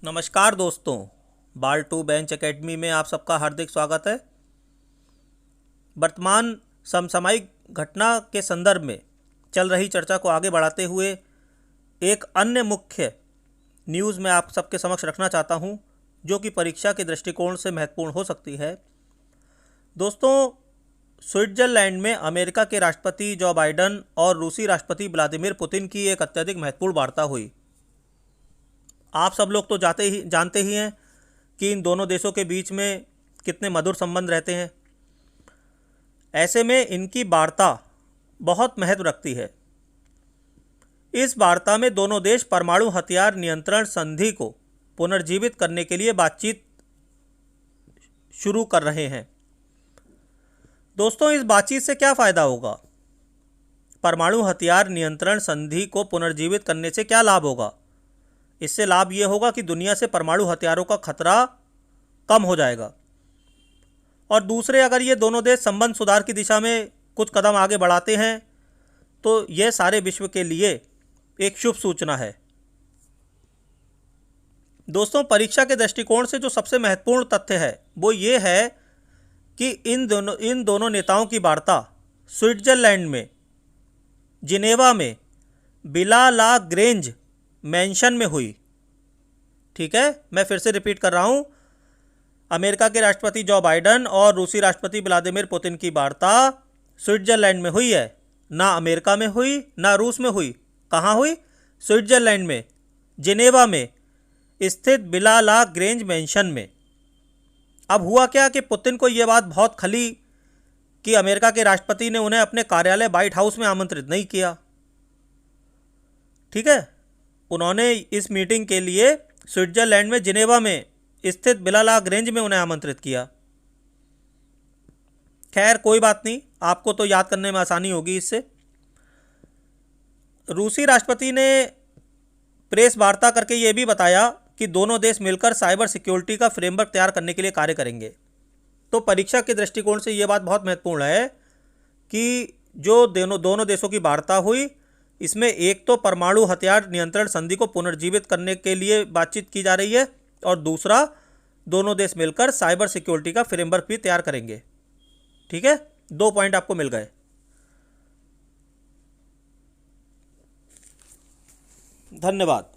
नमस्कार दोस्तों, बाल टू बेंच एकेडमी में आप सबका हार्दिक स्वागत है। वर्तमान समसामयिक घटना के संदर्भ में चल रही चर्चा को आगे बढ़ाते हुए एक अन्य मुख्य न्यूज़ मैं आप सबके समक्ष रखना चाहता हूं, जो कि परीक्षा के दृष्टिकोण से महत्वपूर्ण हो सकती है। दोस्तों, स्विट्ज़रलैंड में अमेरिका के राष्ट्रपति जो बाइडेन और रूसी राष्ट्रपति व्लादिमीर पुतिन की एक अत्यधिक महत्वपूर्ण वार्ता हुई। आप सब लोग तो जानते ही हैं कि इन दोनों देशों के बीच में कितने मधुर संबंध रहते हैं। ऐसे में इनकी वार्ता बहुत महत्व रखती है। इस वार्ता में दोनों देश परमाणु हथियार नियंत्रण संधि को पुनर्जीवित करने के लिए बातचीत शुरू कर रहे हैं। दोस्तों, इस बातचीत से क्या फ़ायदा होगा? परमाणु हथियार नियंत्रण संधि को पुनर्जीवित करने से क्या लाभ होगा? इससे लाभ ये होगा कि दुनिया से परमाणु हथियारों का खतरा कम हो जाएगा। और दूसरे, अगर ये दोनों देश संबंध सुधार की दिशा में कुछ कदम आगे बढ़ाते हैं तो यह सारे विश्व के लिए एक शुभ सूचना है। दोस्तों, परीक्षा के दृष्टिकोण से जो सबसे महत्वपूर्ण तथ्य है वो ये है कि इन दोनों नेताओं की वार्ता स्विट्जरलैंड में जिनेवा में विला ला ग्रेंज मैंशन में हुई। ठीक है, मैं फिर से रिपीट कर रहा हूं। अमेरिका के राष्ट्रपति जो बाइडेन और रूसी राष्ट्रपति व्लादिमीर पुतिन की वार्ता स्विट्जरलैंड में हुई है। ना अमेरिका में हुई, ना रूस में हुई। कहाँ हुई? स्विट्जरलैंड में, जिनेवा में स्थित विला ला ग्रेंज मैंशन में। अब हुआ क्या कि पुतिन को यह बात बहुत खली कि अमेरिका के राष्ट्रपति ने उन्हें अपने कार्यालय व्हाइट हाउस में आमंत्रित नहीं किया। ठीक है, उन्होंने इस मीटिंग के लिए स्विट्जरलैंड में जिनेवा में स्थित विला ला ग्रेंज में उन्हें आमंत्रित किया। खैर, कोई बात नहीं, आपको तो याद करने में आसानी होगी इससे। रूसी राष्ट्रपति ने प्रेस वार्ता करके ये भी बताया कि दोनों देश मिलकर साइबर सिक्योरिटी का फ्रेमवर्क तैयार करने के लिए कार्य करेंगे। तो परीक्षा के दृष्टिकोण से ये बात बहुत महत्वपूर्ण है कि जो दोनों देशों की वार्ता हुई, इसमें एक तो परमाणु हथियार नियंत्रण संधि को पुनर्जीवित करने के लिए बातचीत की जा रही है, और दूसरा, दोनों देश मिलकर साइबर सिक्योरिटी का फ्रेमवर्क भी तैयार करेंगे। ठीक है, 2 पॉइंट आपको मिल गए। धन्यवाद।